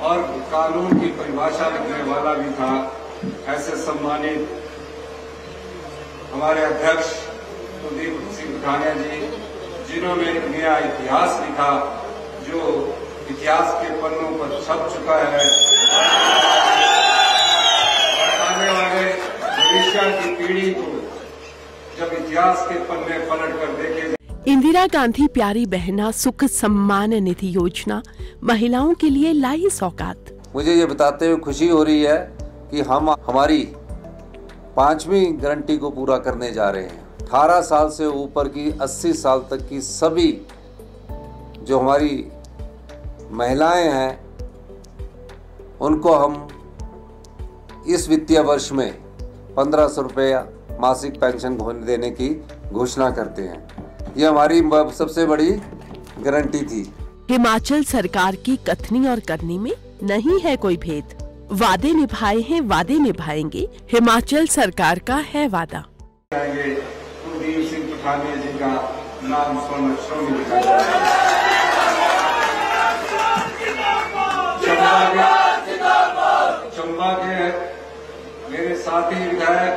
और कानून की परिभाषा लिखने वाला भी था। ऐसे सम्मानित हमारे अध्यक्ष कुलदीप सिंह पठानिया जी, जिन्होंने नया इतिहास लिखा, जो इतिहास के पन्नों पर छप चुका है। आने वाले भविष्य की पीढ़ी को जब इतिहास के पन्ने पलट कर देखे। इंदिरा गांधी प्यारी बहना सुख सम्मान निधि योजना महिलाओं के लिए लाई सौगात। मुझे ये बताते हुए खुशी हो रही है कि हम हमारी 5वीं गारंटी को पूरा करने जा रहे हैं। 18 साल से ऊपर की 80 साल तक की सभी जो हमारी महिलाएं हैं, उनको हम इस वित्तीय वर्ष में 1500 रुपया मासिक पेंशन देने की घोषणा करते हैं। ये हमारी सबसे बड़ी गारंटी थी। हिमाचल सरकार की कथनी और करनी में नहीं है कोई भेद। वादे निभाए हैं, वादे निभाएंगे, हिमाचल सरकार का है वादा। कुलदीप सिंह पठानिया जी का नाम स्वर्ण अक्षरों में लिखा चंबा के मेरे साथी विधायक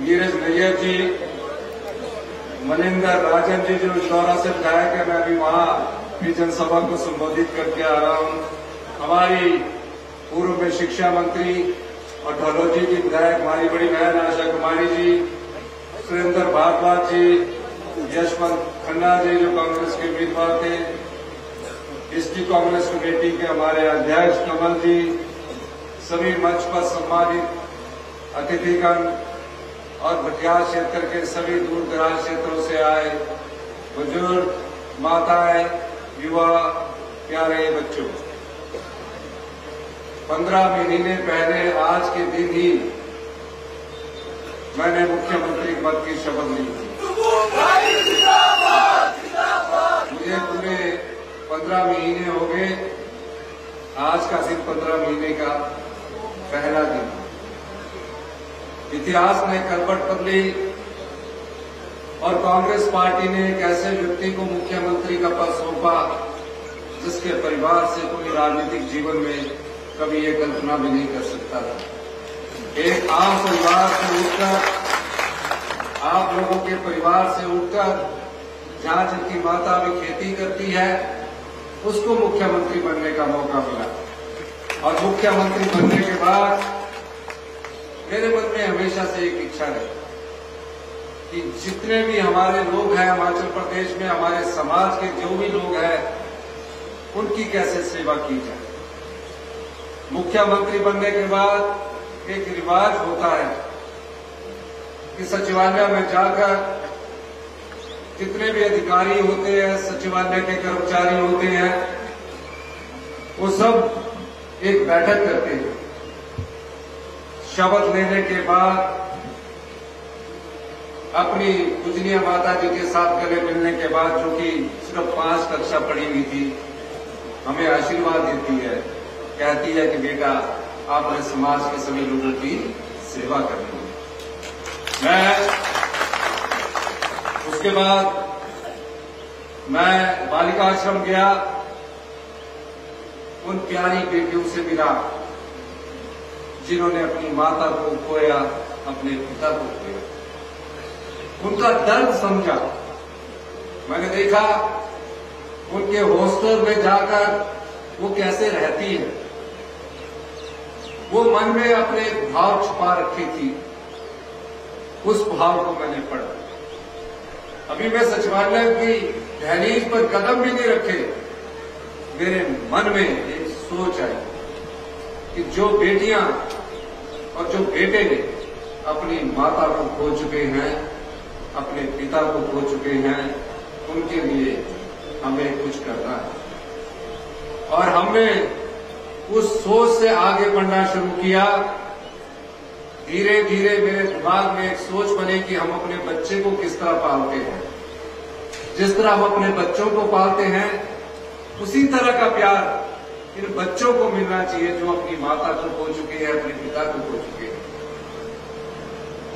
नीरज नैयर जी, मनिंदर राजन जी जो इंदौरा से विधायक है, मैं अभी वहां भी जनसभा को संबोधित करके आ रहा हूं। हमारी पूर्व में शिक्षा मंत्री और ढलोजी की विधायक हमारी बड़ी बहन आशा कुमारी जी, सुरेंद्र भारद्वाज जी, यशवंत खन्ना जी जो कांग्रेस के उम्मीदवार थे, डिस्ट्रिक्ट कांग्रेस कमेटी के हमारे अध्यक्ष कमल जी, सभी मंच पर सम्मानित अतिथिगण और भटियाल क्षेत्र के सभी दूर दराज क्षेत्रों से आए बुजुर्ग, माताएं, युवा, प्यारे बच्चों। 15 महीने पहले आज के दिन ही मैंने मुख्यमंत्री पद की शपथ ली थी। मुझे पूरे 15 महीने हो गए। आज का दिन 15 महीने का पहला दिन। इतिहास ने करवट बदली और कांग्रेस पार्टी ने एक ऐसे व्यक्ति को मुख्यमंत्री का पद सौंपा जिसके परिवार से कोई राजनीतिक जीवन में कभी ये कल्पना भी नहीं कर सकता था। एक आम परिवार से उठकर, आप लोगों के परिवार से उठकर, जहां जिनकी माता भी खेती करती है, उसको मुख्यमंत्री बनने का मौका मिला। और मुख्यमंत्री बनने के बाद मेरे मन में हमेशा से एक इच्छा रही कि जितने भी हमारे लोग हैं हिमाचल प्रदेश में, हमारे समाज के जो भी लोग हैं, उनकी कैसे सेवा की जाए। मुख्यमंत्री बनने के बाद एक रिवाज होता है कि सचिवालय में जाकर जितने भी अधिकारी होते हैं, सचिवालय के कर्मचारी होते हैं, वो सब एक बैठक करते हैं। शपथ लेने के बाद अपनी पूजनीय माता जी के साथ गले मिलने के बाद, जो कि सिर्फ 5 कक्षा पढ़ी हुई थी, हमें आशीर्वाद देती है, कहती है कि बेटा आपने समाज के सभी लोगों की सेवा करनी है। मैं उसके बाद मैं बालिका आश्रम गया, उन प्यारी बेटियों से मिला जिन्होंने अपनी माता को खोया, अपने पिता को खोया। उनका दर्द समझा। मैंने देखा उनके हॉस्टल में जाकर वो कैसे रहती है। वो मन में अपने भाव छुपा रखी थी, उस भाव को मैंने पढ़ा। अभी मैं सचिवालय की दहलीज पर कदम भी नहीं रखे, मेरे मन में एक सोच आई कि जो बेटियां और जो बेटे अपनी माता को खो चुके हैं, अपने पिता को खो चुके हैं, उनके लिए हमें कुछ करना है। और हमने उस सोच से आगे बढ़ना शुरू किया। धीरे धीरे मेरे दिमाग में एक सोच बनी कि हम अपने बच्चे को किस तरह पालते हैं। जिस तरह हम अपने बच्चों को पालते हैं, उसी तरह का प्यार इन बच्चों को मिलना चाहिए जो अपनी माता को खो चुके हैं, अपने पिता को खो चुके हैं।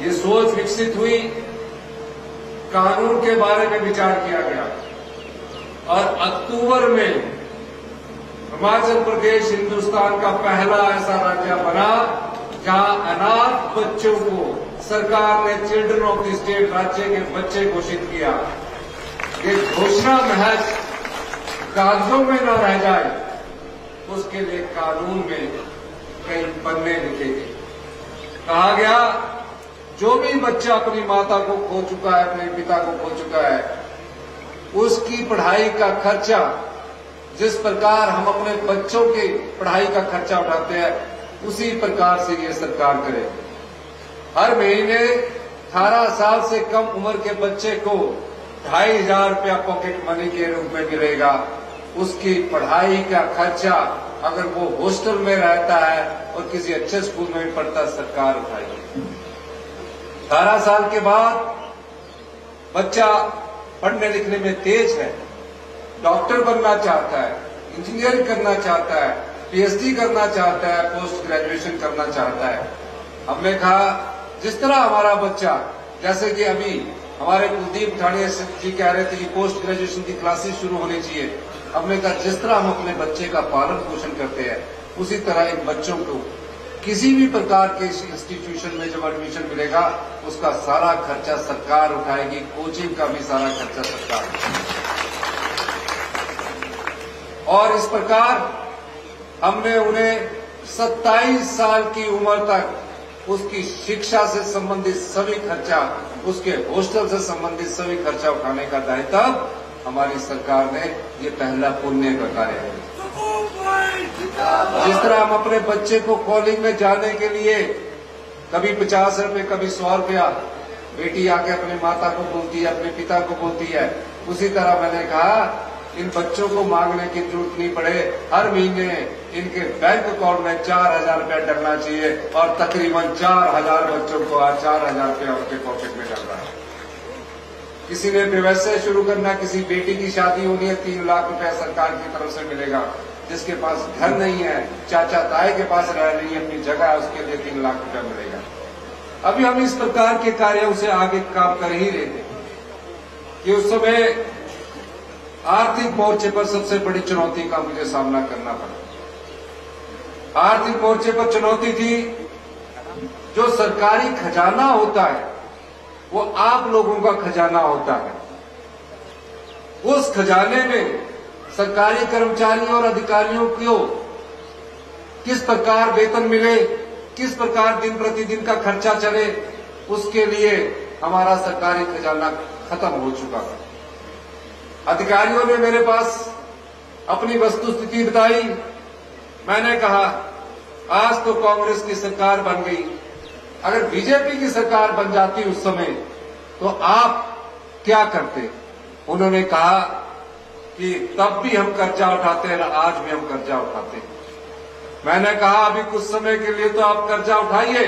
ये सोच विकसित हुई, कानून के बारे में विचार किया गया और अक्टूबर में हिमाचल प्रदेश हिंदुस्तान का पहला ऐसा राज्य बना जहां अनाथ बच्चों को सरकार ने चिल्ड्रन ऑफ द स्टेट राज्य के बच्चे घोषित किया। ये घोषणा महज कागजों में न रह जाए, उसके लिए कानून में कई पन्ने लिखे गए। कहा गया जो भी बच्चा अपनी माता को खो चुका है, अपने पिता को खो चुका है, उसकी पढ़ाई का खर्चा जिस प्रकार हम अपने बच्चों की पढ़ाई का खर्चा उठाते हैं, उसी प्रकार से ये सरकार करे। हर महीने 18 साल से कम उम्र के बच्चे को 2,500 रुपया पॉकेट मनी के रूप में मिलेगा। उसकी पढ़ाई का खर्चा अगर वो हॉस्टल में रहता है और किसी अच्छे स्कूल में भी पढ़ता, सरकार उठाएगी। 18 साल के बाद बच्चा पढ़ने लिखने में तेज है, डॉक्टर बनना चाहता है, इंजीनियरिंग करना चाहता है, पीएचडी करना चाहता है, पोस्ट ग्रेजुएशन करना चाहता है। हमने कहा जिस तरह हमारा बच्चा, जैसे कि अभी हमारे कुलदीप ठाणे जी कह रहे थे कि पोस्ट ग्रेजुएशन की क्लासेस शुरू होनी चाहिए, हमने कहा जिस तरह हम अपने बच्चे का पालन पोषण करते हैं, उसी तरह इन बच्चों को किसी भी प्रकार के इंस्टीट्यूशन में जब एडमिशन मिलेगा, उसका सारा खर्चा सरकार उठाएगी, कोचिंग का भी सारा खर्चा सरकार उठाएगी। और इस प्रकार हमने उन्हें 27 साल की उम्र तक उसकी शिक्षा से संबंधित सभी खर्चा, उसके हॉस्टल से संबंधित सभी खर्चा उठाने का दायित्व हमारी सरकार ने ये पहला पुण्य का कार्य है। जिस तरह हम अपने बच्चे को कॉलेज में जाने के लिए कभी 50 रुपए, कभी 100 रुपया बेटी आके अपने माता को बोलती है, अपने पिता को बोलती है, उसी तरह मैंने कहा इन बच्चों को मांगने की जरूरत नहीं पड़े। हर महीने इनके बैंक अकाउंट में 4,000 रुपया डलना चाहिए और तकरीबन 4,000 बच्चों को आज 4,000 रुपया उनके पॉकेट में डल रहा है। किसी ने व्यवसाय शुरू करना, किसी बेटी की शादी होनी है, 3 लाख रुपया सरकार की तरफ से मिलेगा। जिसके पास घर नहीं है, चाचा ताए के पास रह रही है, अपनी जगह है, उसके लिए 3 लाख रुपया मिलेगा। अभी हम इस प्रकार के कार्यों से आगे काम कर ही रहे थे कि उस समय आर्थिक मोर्चे पर सबसे बड़ी चुनौती का मुझे सामना करना पड़ा। आर्थिक मोर्चे पर चुनौती थी, जो सरकारी खजाना होता है वो आप लोगों का खजाना होता है। उस खजाने में सरकारी कर्मचारियों और अधिकारियों को किस प्रकार वेतन मिले, किस प्रकार दिन प्रतिदिन का खर्चा चले, उसके लिए हमारा सरकारी खजाना खत्म हो चुका था। अधिकारियों ने मेरे पास अपनी वस्तुस्थिति बताई। मैंने कहा आज तो कांग्रेस की सरकार बन गई, अगर बीजेपी की सरकार बन जाती उस समय तो आप क्या करते? उन्होंने कहा कि तब भी हम कर्जा उठाते हैं, आज भी हम कर्जा उठाते हैं। मैंने कहा अभी कुछ समय के लिए तो आप कर्जा उठाइए,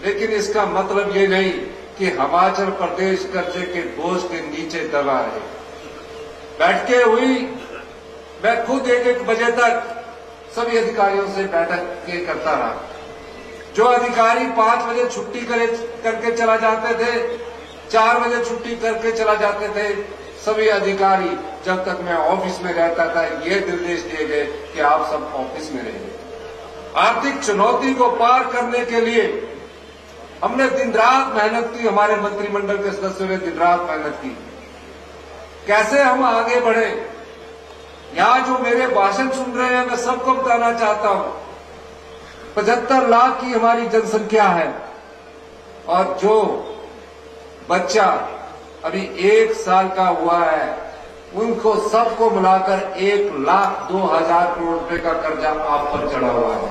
लेकिन इसका मतलब ये नहीं कि हिमाचल प्रदेश कर्जे के बोझ के नीचे दबा रहे। बैठकें हुई, मैं खुद 1-1 बजे तक सभी अधिकारियों से बैठक करता रहा। जो अधिकारी 5 बजे छुट्टी करके चला जाते थे, 4 बजे छुट्टी करके चला जाते थे, सभी अधिकारी जब तक मैं ऑफिस में रहता था ये निर्देश दिए गए कि आप सब ऑफिस में रहिए। आर्थिक चुनौती को पार करने के लिए हमने दिन रात मेहनत की, हमारे मंत्रिमंडल के सदस्यों ने दिन रात मेहनत की। कैसे हम आगे बढ़े? यहां जो मेरे भाषण सुन रहे हैं, मैं सबको बताना चाहता हूं 75 लाख की हमारी जनसंख्या है, और जो बच्चा अभी 1 साल का हुआ है उनको सबको मिलाकर 1,02,000 करोड़ रुपए का कर्जा आप पर चढ़ा हुआ है।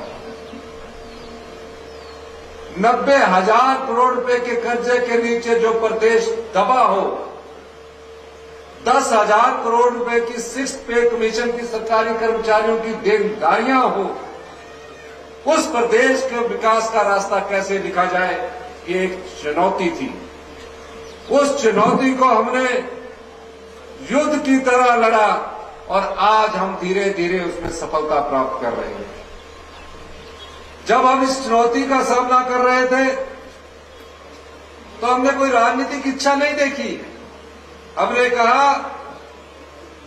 90,000 करोड़ रुपए के कर्जे के नीचे जो प्रदेश दबा हो, 10,000 करोड़ रुपए की 6th पे कमीशन की सरकारी कर्मचारियों की देनदारियां हो, उस प्रदेश के विकास का रास्ता कैसे लिखा जाए, ये एक चुनौती थी। उस चुनौती को हमने युद्ध की तरह लड़ा और आज हम धीरे धीरे उसमें सफलता प्राप्त कर रहे हैं। जब हम इस चुनौती का सामना कर रहे थे तो हमने कोई राजनीतिक इच्छा नहीं देखी। हमने कहा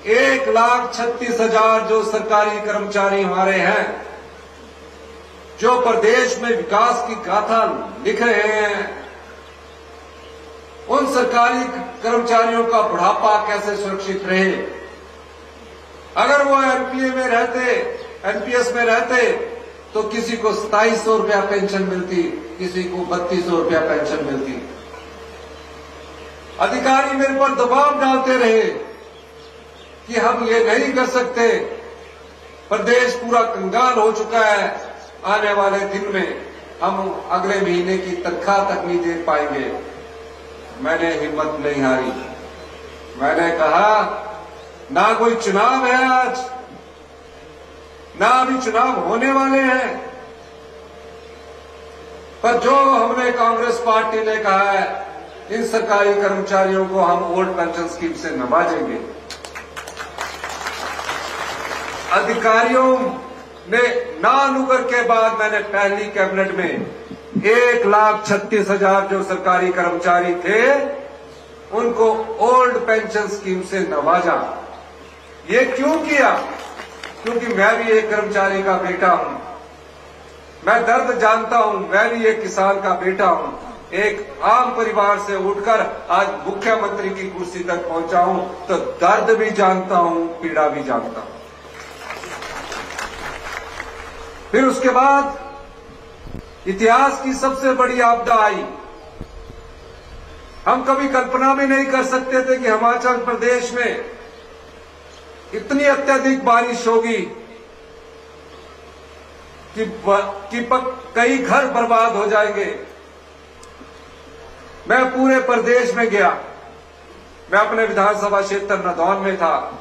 1,36,000 जो सरकारी कर्मचारी हमारे हैं, जो प्रदेश में विकास की गाथा लिख रहे हैं, उन सरकारी कर्मचारियों का बुढ़ापा कैसे सुरक्षित रहे। अगर वो एनपीएस में रहते तो किसी को 2700 रुपया पेंशन मिलती, किसी को 3200 रुपया पेंशन मिलती। अधिकारी मेरे पर दबाव डालते रहे कि हम ये नहीं कर सकते, प्रदेश पूरा कंगाल हो चुका है, आने वाले दिन में हम अगले महीने की तनख्वाह तक नहीं दे पाएंगे। मैंने हिम्मत नहीं हारी। मैंने कहा ना कोई चुनाव है आज, ना अभी चुनाव होने वाले हैं, पर जो हमने कांग्रेस पार्टी ने कहा है, इन सरकारी कर्मचारियों को हम ओल्ड पेंशन स्कीम से नवाजेंगे। अधिकारियों ने ना नुकर के बाद मैंने पहली कैबिनेट में 1,36,000 जो सरकारी कर्मचारी थे उनको ओल्ड पेंशन स्कीम से नवाजा। ये क्यों किया? क्योंकि मैं भी एक कर्मचारी का बेटा हूं, मैं दर्द जानता हूं, मैं भी एक किसान का बेटा हूं, एक आम परिवार से उठकर आज मुख्यमंत्री की कुर्सी तक पहुंचा हूं, तो दर्द भी जानता हूं, पीड़ा भी जानता हूं। फिर उसके बाद इतिहास की सबसे बड़ी आपदा आई। हम कभी कल्पना भी नहीं कर सकते थे कि हिमाचल प्रदेश में इतनी अत्यधिक बारिश होगी कि कई घर बर्बाद हो जाएंगे। मैं पूरे प्रदेश में गया, मैं अपने विधानसभा क्षेत्र नदौन में था,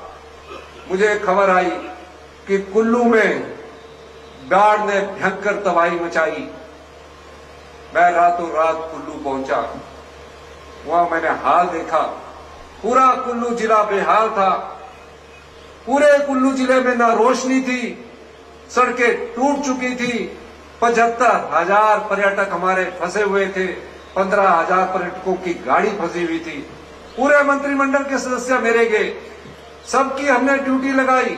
मुझे खबर आई कि कुल्लू में बाढ़ ने भयंकर तबाही मचाई। मैं रातों रात कुल्लू पहुंचा, वहां मैंने हाल देखा, पूरा कुल्लू जिला बेहाल था। पूरे कुल्लू जिले में ना रोशनी थी, सड़कें टूट चुकी थी, 75,000 पर्यटक हमारे फंसे हुए थे, 15,000 पर्यटकों की गाड़ी फंसी हुई थी। पूरे मंत्रिमंडल के सदस्य मेरे गए, सबकी हमने ड्यूटी लगाई।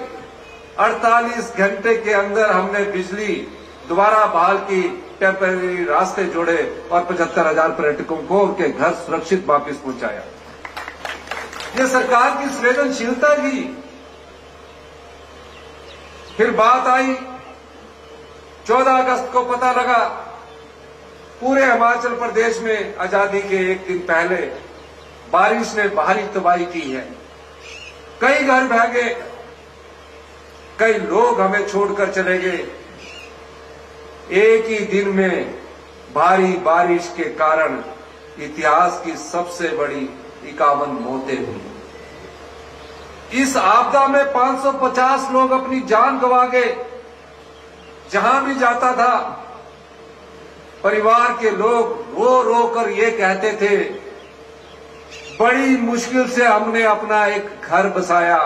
48 घंटे के अंदर हमने बिजली दोबारा बहाल की, टेम्परेरी रास्ते जोड़े और 75,000 पर्यटकों को उनके घर सुरक्षित वापस पहुंचाया। ये सरकार की संवेदनशीलता थी। फिर बात आई 14 अगस्त को, पता लगा पूरे हिमाचल प्रदेश में आजादी के एक दिन पहले बारिश ने भारी तबाही की है। कई घर बह गए, कई लोग हमें छोड़कर चले गए। एक ही दिन में भारी बारिश के कारण इतिहास की सबसे बड़ी 51 मौतें हुई। इस आपदा में 550 लोग अपनी जान गंवा गए। जहां भी जाता था, परिवार के लोग रो रो कर ये कहते थे, बड़ी मुश्किल से हमने अपना एक घर बसाया,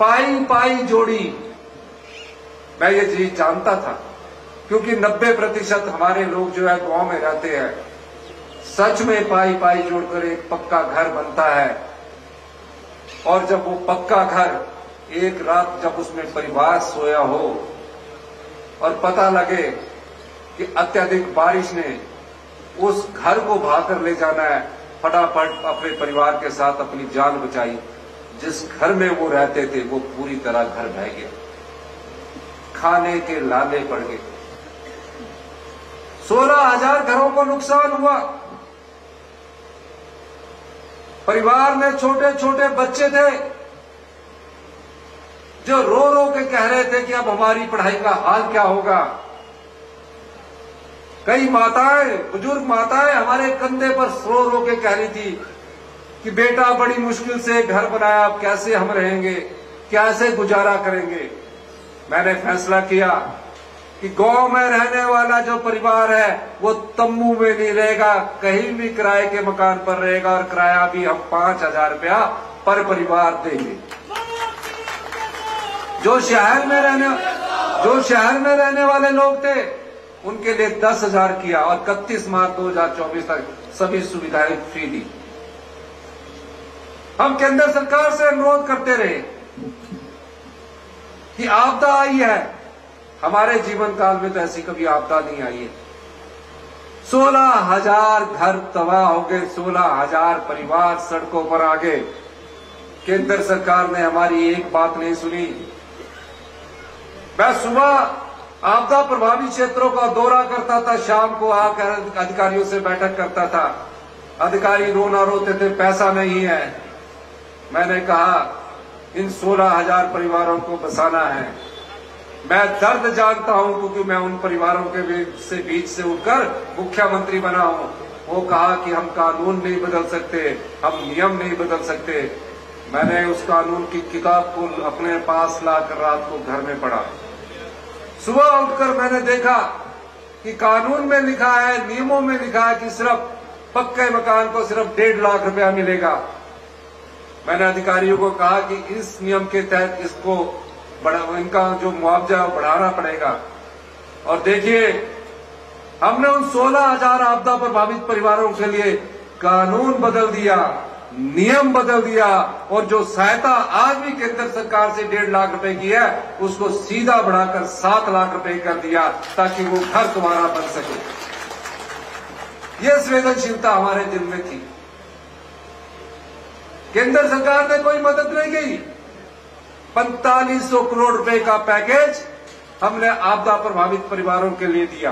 पाई पाई जोड़ी। मैं ये चीज जानता था, क्योंकि 90% हमारे लोग जो है गांव में रहते हैं। सच में पाई पाई जोड़कर एक पक्का घर बनता है, और जब वो पक्का घर एक रात जब उसमें परिवार सोया हो और पता लगे कि अत्यधिक बारिश ने उस घर को भागकर ले जाना है, फटाफट अपने परिवार के साथ अपनी जान बचाई। जिस घर में वो रहते थे वो पूरी तरह घर बह गया, खाने के लाले पड़ गए। 16,000 घरों को नुकसान हुआ। परिवार में छोटे छोटे बच्चे थे जो रो रो के कह रहे थे कि अब हमारी पढ़ाई का हाल क्या होगा। कई माताएं, बुजुर्ग माताएं हमारे कंधे पर रो रो के कह रही थी कि बेटा बड़ी मुश्किल से घर बनाया, अब कैसे हम रहेंगे, कैसे गुजारा करेंगे। मैंने फैसला किया कि गांव में रहने वाला जो परिवार है वो तम्बू में नहीं रहेगा, कहीं भी किराए के मकान पर रहेगा, और किराया भी हम 5,000 रुपया पर परिवार देंगे। जो शहर में रहने वाले लोग थे उनके लिए 10,000 किया, और 31 मार्च 2024 तक सभी सुविधाएं फ्री दी। हम केंद्र सरकार से अनुरोध करते रहे कि आपदा आई है, हमारे जीवन काल में तो ऐसी कभी आपदा नहीं आई है। 16,000 घर तबाह हो गए, 16,000 परिवार सड़कों पर आ गए। केंद्र सरकार ने हमारी एक बात नहीं सुनी। मैं सुबह आपदा प्रभावित क्षेत्रों का दौरा करता था, शाम को आकर अधिकारियों से बैठक करता था। अधिकारी रोना रोते थे, पैसा नहीं है। मैंने कहा इन 16,000 परिवारों को बसाना है। मैं दर्द जानता हूं क्योंकि मैं उन परिवारों के बीच से उठकर मुख्यमंत्री बना हूं। वो कहा कि हम कानून नहीं बदल सकते, हम नियम नहीं बदल सकते। मैंने उस कानून की किताब को अपने पास लाकर रात को घर में पढ़ा। सुबह उठकर मैंने देखा कि कानून में लिखा है, नियमों में लिखा है कि सिर्फ पक्के मकान को सिर्फ 1.5 लाख रुपया मिलेगा। मैंने अधिकारियों को कहा कि इस नियम के तहत इसको इनका जो मुआवजा बढ़ाना पड़ेगा। और देखिए, हमने उन 16,000 आपदा प्रभावित परिवारों के लिए कानून बदल दिया, नियम बदल दिया, और जो सहायता आज भी केंद्र सरकार से 1.5 लाख रुपए की है उसको सीधा बढ़ाकर 7 लाख रुपए कर दिया ताकि वो घर दोबारा बन सके। यह संवेदनशीलता हमारे दिल में थी। केंद्र सरकार ने कोई मदद नहीं की। 4500 करोड़ रुपए का पैकेज हमने आपदा प्रभावित परिवारों के लिए दिया।